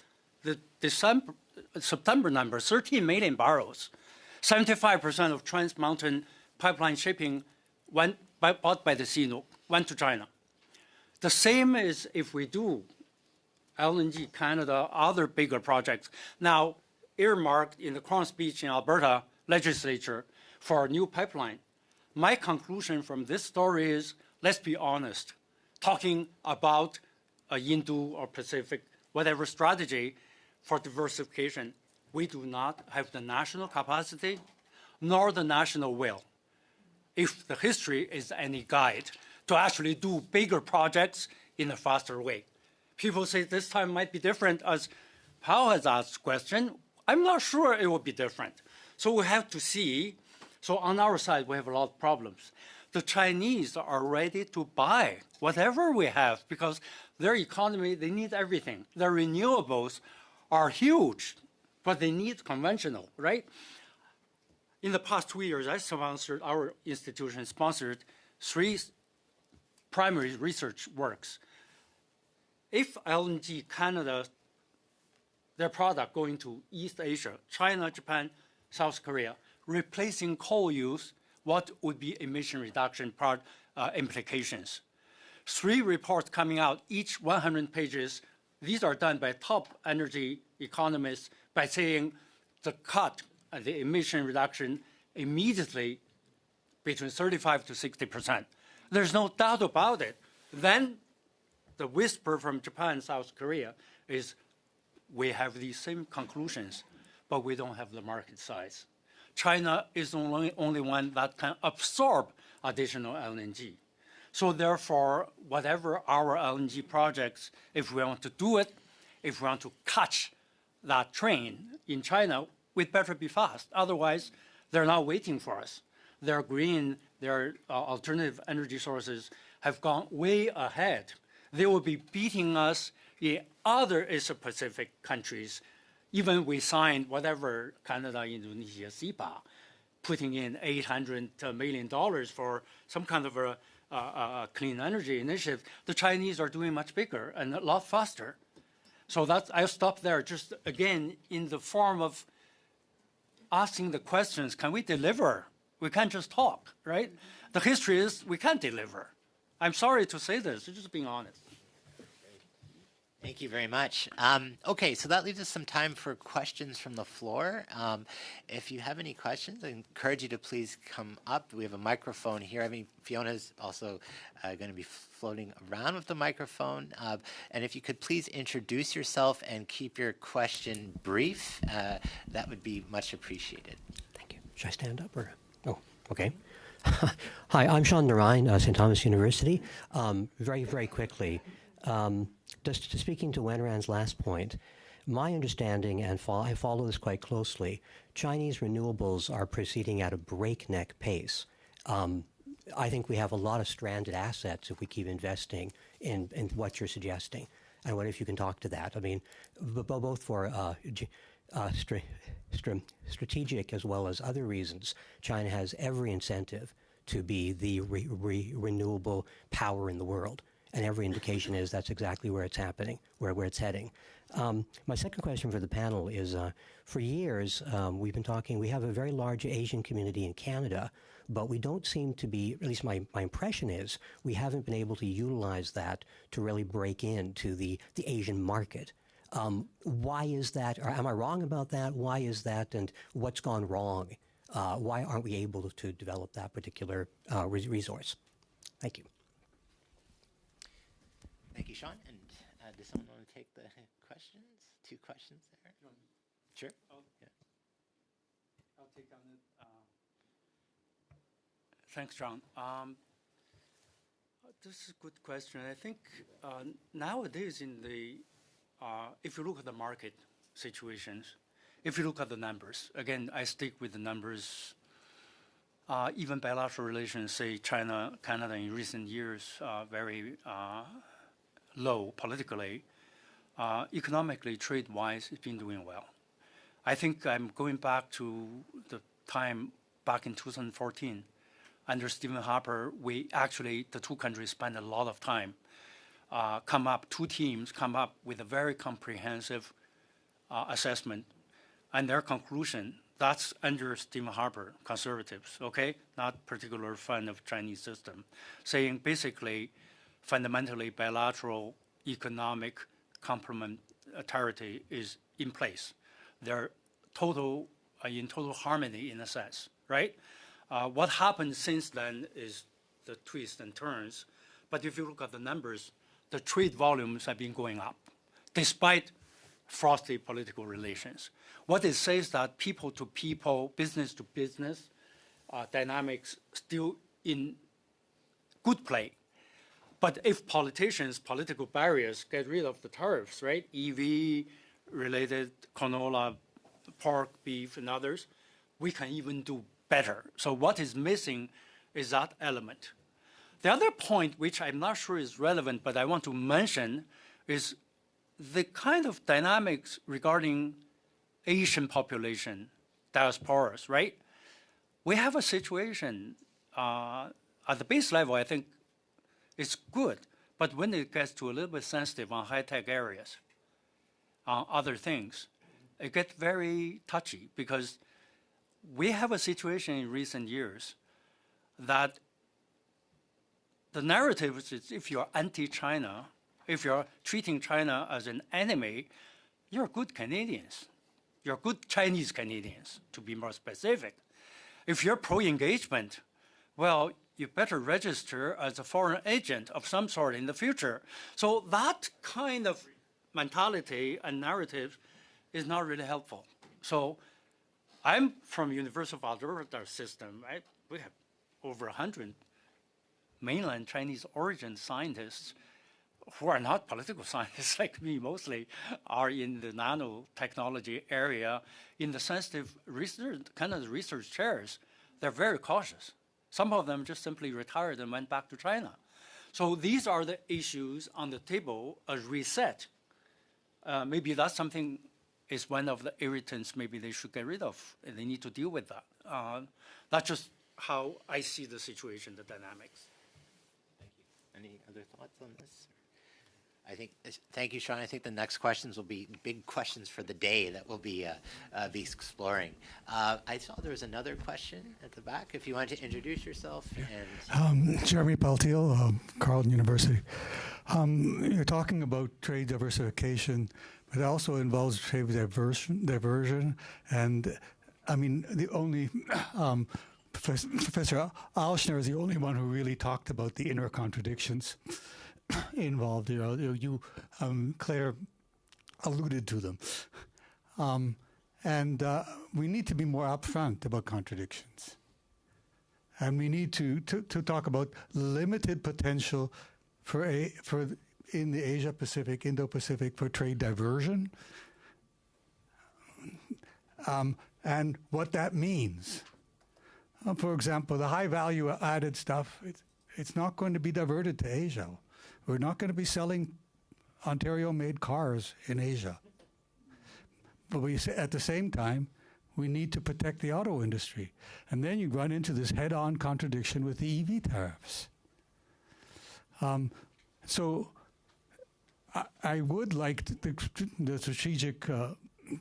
the September number, 13 million barrels. 75% of Trans Mountain pipeline shipping bought by the CNO went to China. The same is if we do LNG Canada, other bigger projects. Now, earmarked in the Crown Speech in Alberta legislature for a new pipeline. My conclusion from this story is, let's be honest, talking about a Indo or Pacific, whatever strategy for diversification, we do not have the national capacity nor the national will, if the history is any guide, to actually do bigger projects in a faster way. People say this time might be different, as Paul has asked the question. I'm not sure it will be different. So we have to see. So on our side, we have a lot of problems. The Chinese are ready to buy whatever we have because their economy, they need everything. Their renewables are huge, but they need conventional, right? In the past 2 years, our institution sponsored 3 primary research works. If LNG Canada, their product going to East Asia, China, Japan, South Korea, replacing coal use, what would be emission reduction implications? 3 reports coming out, each 100 pages. These are done by top energy economists by saying the cut, the emission reduction immediately between 35 to 60%. There's no doubt about it. Then the whisper from Japan and South Korea is we have these same conclusions, but we don't have the market size. China is the only one that can absorb additional LNG. So therefore, whatever our LNG projects, if we want to do it, if we want to catch that train in China, we'd better be fast. Otherwise, they're not waiting for us. Their green, their alternative energy sources have gone way ahead. They will be beating us in other Asia-Pacific countries. Even we signed whatever Canada, Indonesia, CEPA, putting in $800 million for some kind of a clean energy initiative. The Chinese are doing much bigger and a lot faster. So I'll stop there. Just again, in the form of asking the questions, can we deliver? We can't just talk, right? The history is we can't deliver. I'm sorry to say this, just being honest. Thank you very much. Okay, so that leaves us some time for questions from the floor. If you have any questions, I encourage you to please come up. We have a microphone here. I mean, Fiona's also going to be floating around with the microphone. And if you could please introduce yourself and keep your question brief, that would be much appreciated. Thank you. Should I stand up or? Oh, okay. Hi, I'm Sean Narayan, St. Thomas University. Very, very quickly, just speaking to Wenran's last point, my understanding, and I follow this quite closely, Chinese renewables are proceeding at a breakneck pace. I think we have a lot of stranded assets if we keep investing in what you're suggesting. And what if you can talk to that? I mean, both for strategic as well as other reasons, China has every incentive to be the renewable power in the world. And every indication is that's exactly where it's happening, where it's heading. My second question for the panel is, for years, we've been talking, we have a very large Asian community in Canada, but we don't seem to be, at least my impression is, we haven't been able to utilize that to really break into the Asian market. Why is that? Or am I wrong about that? Why is that? And what's gone wrong? Why aren't we able to develop that particular resource? Thank you. Thank you, Sean. And does someone want to take the questions? 2 questions there. Sure. Yeah. I'll take on it. Thanks, John. This is a good question. I think nowadays if you look at the market situations, if you look at the numbers, again, I stick with the numbers. Even bilateral relations, say China, Canada in recent years, very low politically. Economically, trade-wise, it's been doing well. I think I'm going back to the time back in 2014. Under Stephen Harper, the 2 countries spent a lot of time, 2 teams come up with a very comprehensive assessment. And their conclusion, that's under Stephen Harper, conservatives, okay? Not particular fan of Chinese system, saying basically, fundamentally bilateral economic complementarity is in place. They're in total harmony in a sense, right? What happened since then is the twists and turns. But if you look at the numbers, the trade volumes have been going up, despite frosty political relations. What it says that people to people, business to business dynamics still in good play. But if political barriers get rid of the tariffs, right? EV related canola, pork, beef, and others, we can even do better. So what is missing is that element. The other point, which I'm not sure is relevant, but I want to mention, is the kind of dynamics regarding Asian population, diasporas, right? We have a situation at the base level, I think it's good, but when it gets to a little bit sensitive on high-tech areas, on other things, it gets very touchy because we have a situation in recent years that the narrative is if you're anti-China, if you're treating China as an enemy, you're good Canadians. You're good Chinese Canadians, to be more specific. If you're pro-engagement, well, you better register as a foreign agent of some sort in the future. So that kind of mentality and narrative is not really helpful. So I'm from University of Alberta system, right? We have over 100 mainland Chinese origin scientists who are not political scientists like me mostly, are in the nanotechnology area, in the sensitive research, kind of the research chairs. They're very cautious. Some of them just simply retired and went back to China. So these are the issues on the table, a reset. Maybe that's something is one of the irritants maybe they should get rid of. And they need to deal with that. That's just how I see the situation, the dynamics. Thank you. Any other thoughts on this? I Thank you, Sean. I think the next questions will be big questions for the day that we'll be exploring. I saw there was another question at the back. If you want to introduce yourself. And Jeremy Peltiel, Carleton University. You're talking about trade diversification, but it also involves trade diversion. And I mean, the only Professor Alschner is the only one who really talked about the inner contradictions involved. Claire alluded to them. And we need to be more upfront about contradictions. And we need to talk about limited potential for in the Asia-Pacific, Indo-Pacific for trade diversion, and what that means. For example, the high value added stuff, it's not going to be diverted to Asia. We're not going to be selling Ontario-made cars in Asia. But at the same time, we need to protect the auto industry. And then you run into this head-on contradiction with the EV tariffs. So I would like the strategic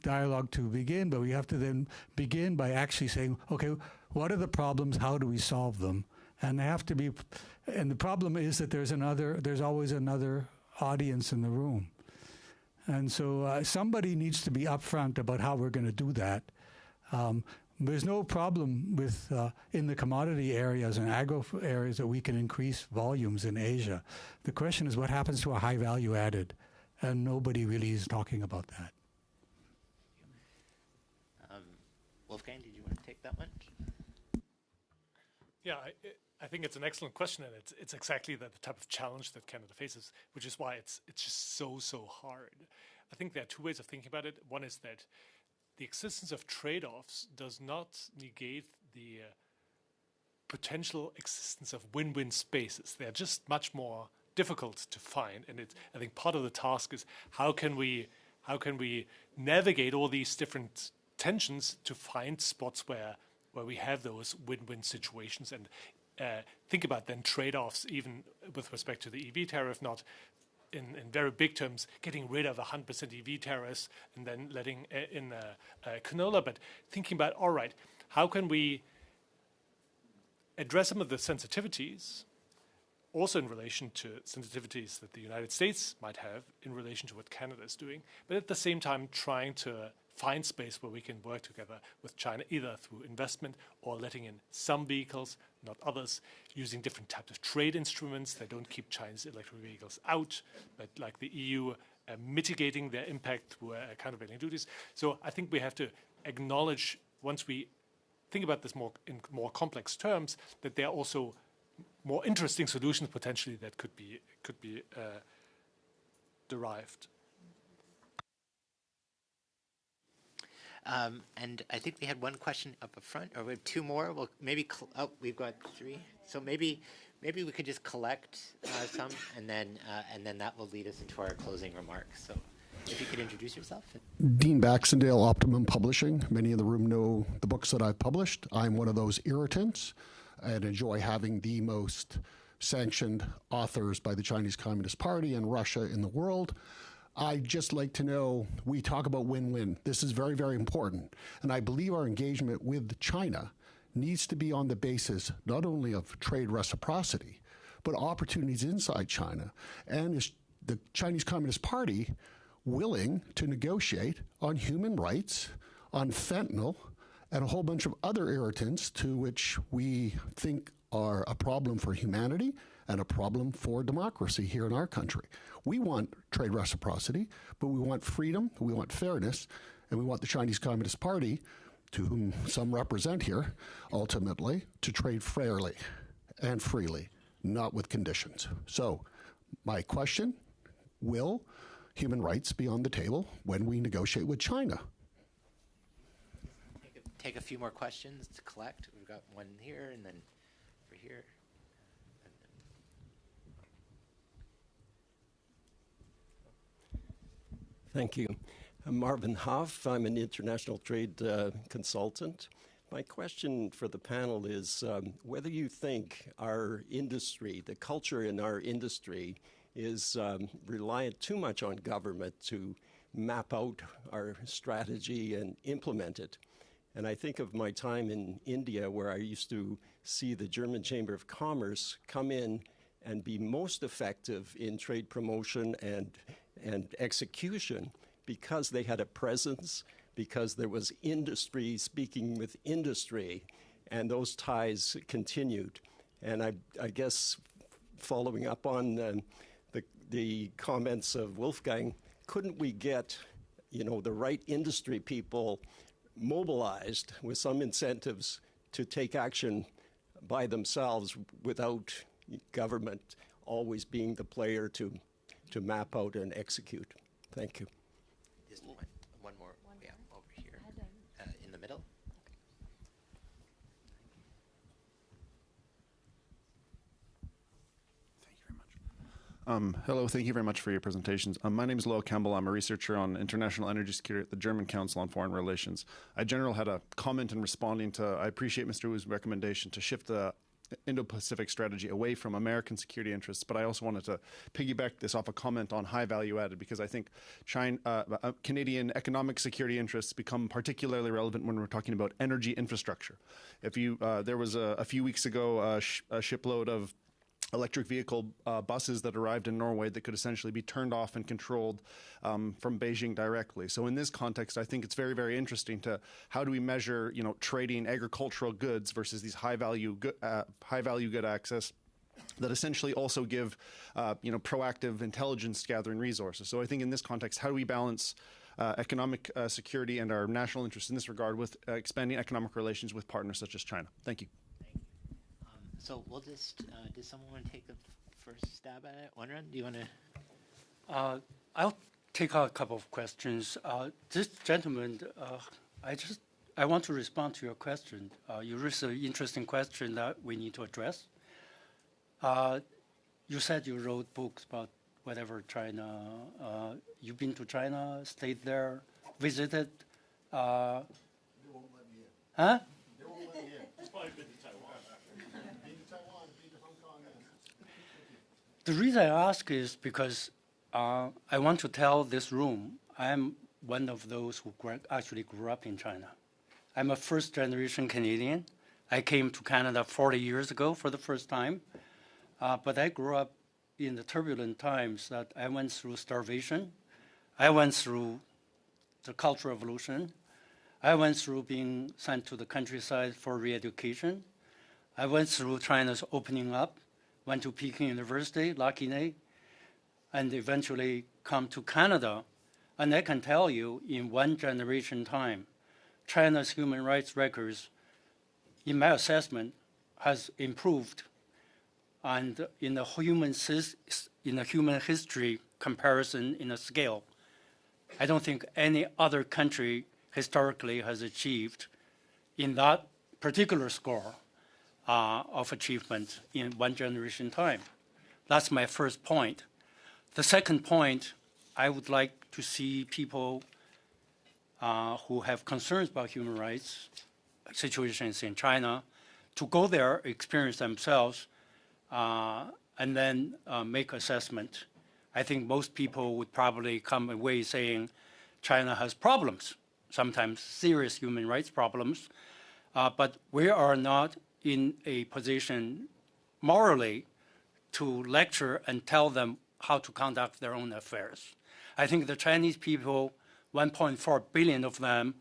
dialogue to begin, but we have to then begin by actually saying, okay, what are the problems? How do we solve them? And they have to be, and the problem is that there's always another audience in the room. And so somebody needs to be upfront about how we're going to do that. There's no problem with in the commodity areas and agro areas that we can increase volumes in Asia. The question is what happens to a high value added, and nobody really is talking about that. Wolfgang, did you want to take that one? Yeah, I think it's an excellent question, and it's exactly the type of challenge that Canada faces, which is why it's just so hard. I think there are two ways of thinking about it. One is that the existence of trade-offs does not negate the potential existence of win-win spaces. They are just much more difficult to find, and I think part of the task is how can we navigate all these different tensions to find spots where we have those win-win situations, and think about then trade-offs even with respect to the EV tariff, not in very big terms, getting rid of 100% EV tariffs and then letting in canola, but thinking about, all right, how can we address some of the sensitivities, also in relation to sensitivities that the United States might have in relation to what Canada is doing, but at the same time trying to find space where we can work together with China, either through investment or letting in some vehicles, not others, using different types of trade instruments that don't keep Chinese electric vehicles out, but like the EU mitigating their impact through countervailing duties. So I think we have to acknowledge, once we think about this in more complex terms, that there are also more interesting solutions potentially that could be derived. And I think we had one question up front, or we have two more. Well, maybe we've got three. So maybe we could just collect some, and then that will lead us into our closing remarks. So if you could introduce yourself. Dean Baxendale, Optimum Publishing. Many in the room know the books that I've published. I'm one of those irritants and enjoy having the most sanctioned authors by the Chinese Communist Party and Russia in the world. I'd just like to know, we talk about win-win. This is very, very important. And I believe our engagement with China needs to be on the basis not only of trade reciprocity, but opportunities inside China. And is the Chinese Communist Party willing to negotiate on human rights, on fentanyl, and a whole bunch of other irritants to which we think are a problem for humanity and a problem for democracy here in our country. We want trade reciprocity, but we want freedom, we want fairness, and we want the Chinese Communist Party, to whom some represent here, ultimately, to trade fairly and freely, not with conditions. So, my question, will human rights be on the table when we negotiate with China? Take a few more questions to collect. We've got one here, and then over here. Thank you. I'm Marvin Hoff. I'm an international trade consultant. My question for the panel is whether you think our industry, the culture in our industry, is reliant too much on government to map out our strategy and implement it. And I think of my time in India, where I used to see the German Chamber of Commerce come in and be most effective in trade promotion and execution because they had a presence, because there was industry speaking with industry, and those ties continued. And I guess following up on the comments of Wolfgang, couldn't we get, the right industry people mobilized with some incentives to take action by themselves without government always being the player to map out and execute? Thank you. Just one more. Yeah, over here in the middle. Hello, thank you very much for your presentations. My name is Lowell Campbell. I'm a researcher on international energy security at the German Council on Foreign Relations. I generally had a comment in responding to, I appreciate Mr. Wu's recommendation to shift the Indo-Pacific strategy away from American security interests, but I also wanted to piggyback this off a comment on high value added, because I think Canadian economic security interests become particularly relevant when we're talking about energy infrastructure. There was a few weeks ago a shipload of electric vehicle buses that arrived in Norway that could essentially be turned off and controlled from Beijing directly. So in this context, I think it's very, very interesting to how do we measure, trading agricultural goods versus these high value good access that essentially also give, proactive intelligence gathering resources. So I think in this context, how do we balance economic security and our national interests in this regard with expanding economic relations with partners such as China? Thank you. So we'll just, does someone want to take the first stab at it? Wenran, do you want to? I'll take a couple of questions. This gentleman, I want to respond to your question. You raised an interesting question that we need to address. You said you wrote books about whatever China. You've been to China, stayed there, visited. They won't let me in. Huh? They won't let me in. It's probably been to Taiwan. Been to Taiwan, been to Hong Kong. The reason I ask is because I want to tell this room I am one of those who actually grew up in China. I'm a first-generation Canadian. I came to Canada 40 years ago for the first time, but I grew up in the turbulent times that I went through starvation. I went through the Cultural Revolution. I went through being sent to the countryside for re-education. I went through China's opening up, went to Peking University, Luckily, and eventually come to Canada. And I can tell you, in one generation time, China's human rights records, in my assessment, has improved. And in the human history comparison in a scale, I don't think any other country historically has achieved in that particular score of achievement in one generation time. That's my first point. The second point, I would like to see people who have concerns about human rights situations in China to go there, experience themselves, and then make assessment. I think most people would probably come away saying China has problems, sometimes serious human rights problems, but we are not in a position morally to lecture and tell them how to conduct their own affairs. I think the Chinese people, 1.4 billion of them,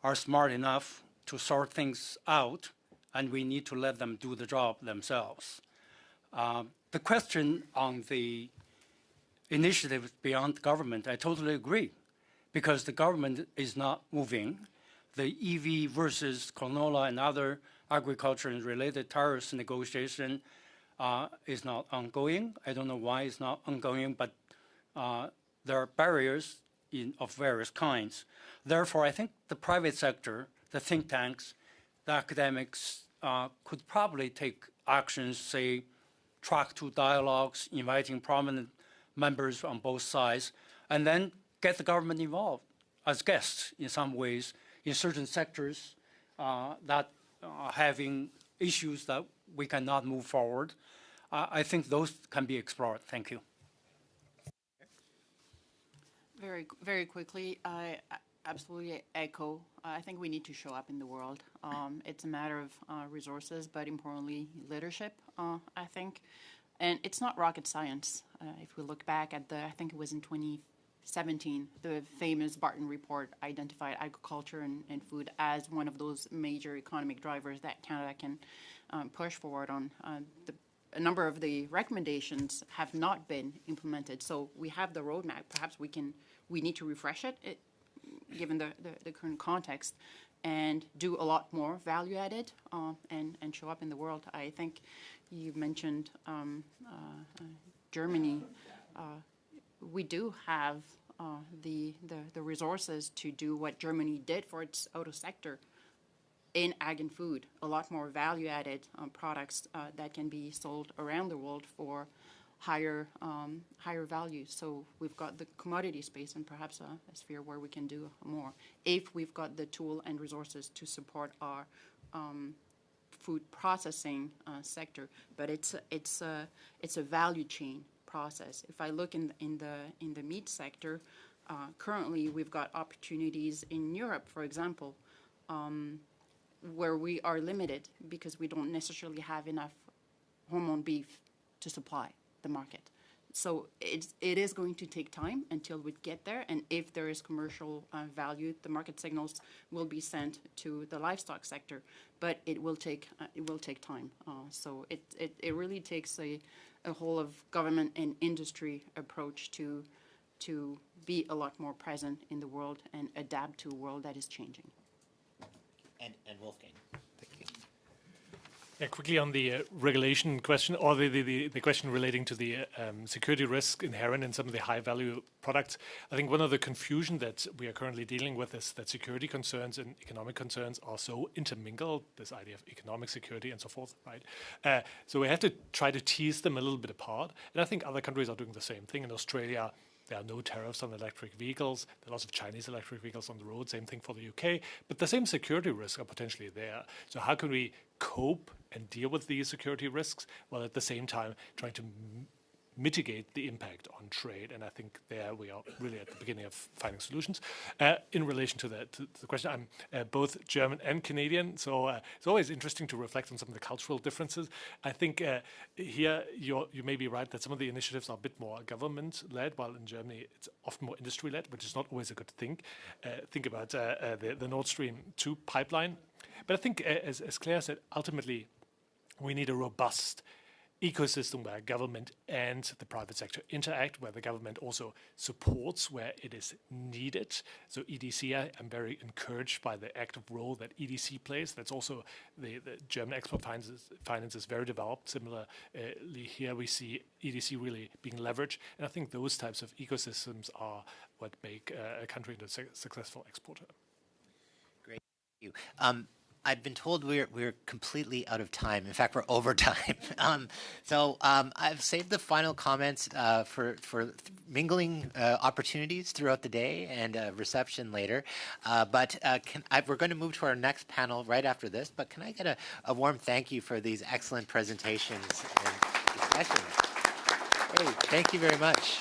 are smart enough to sort things out, and we need to let them do the job themselves. The question on the initiatives beyond government, I totally agree, because the government is not moving. The EV versus canola and other agriculture and related tariffs negotiation is not ongoing. I don't know why it's not ongoing, but there are barriers of various kinds. Therefore, I think the private sector, the think tanks, the academics could probably take actions, say, track 2 dialogues, inviting prominent members on both sides, and then get the government involved as guests in some ways in certain sectors that are having issues that we cannot move forward. I think those can be explored. Thank you. very quickly, I absolutely echo. I think we need to show up in the world. It's a matter of resources, but importantly, leadership, I think. And it's not rocket science. If we look back at I think it was in 2017, the famous Barton report identified agriculture and food as one of those major economic drivers that Canada can push forward on. A number of the recommendations have not been implemented, so we have the roadmap. Perhaps we need to refresh it given the current context, and do a lot more value added and show up in the world. I think you mentioned Germany. We do have the resources to do what Germany did for its auto sector in ag and food, a lot more value-added products that can be sold around the world for higher value. So we've got the commodity space and perhaps a sphere where we can do more if we've got the tool and resources to support our food processing sector. But it's a value chain process. If I look in the meat sector, currently we've got opportunities in Europe, for example, where we are limited because we don't necessarily have enough hormone beef to supply the market. So it is going to take time until we get there, and if there is commercial value, the market signals will be sent to the livestock sector, but it will take time. So it really takes a whole of government and industry approach to be a lot more present in the world and adapt to a world that is changing. And Wolfgang, thank you. Yeah, quickly on the regulation question, or the question relating to the security risk inherent in some of the high-value products. I think one of the confusion that we are currently dealing with is that security concerns and economic concerns are so intermingled, this idea of economic security and so forth, right? So we have to try to tease them a little bit apart. And I think other countries are doing the same thing. In Australia, there are no tariffs on electric vehicles. There are lots of Chinese electric vehicles on the road. Same thing for the UK. But the same security risks are potentially there. So how can we cope and deal with these security risks while at the same time trying to mitigate the impact on trade? And I think there we are really at the beginning of finding solutions. In relation to the question, I'm both German and Canadian, so it's always interesting to reflect on some of the cultural differences. I think here you may be right that some of the initiatives are a bit more government-led, while in Germany it's often more industry-led, which is not always a good thing. Think about the Nord Stream 2 pipeline. But I think, as Claire said, ultimately we need a robust ecosystem where government and the private sector interact, where the government also supports where it is needed. So EDC, I'm very encouraged by the active role that EDC plays. That's also the German export finance is very developed. Similarly, here we see EDC really being leveraged. And I think those types of ecosystems are what make a country into a successful exporter. Great, thank you. I've been told we're completely out of time. In fact, we're over time. So I've saved the final comments for mingling opportunities throughout the day and reception later. But we're going to move to our next panel right after this. But can I get a warm thank you for these excellent presentations and discussions? Hey, thank you very much.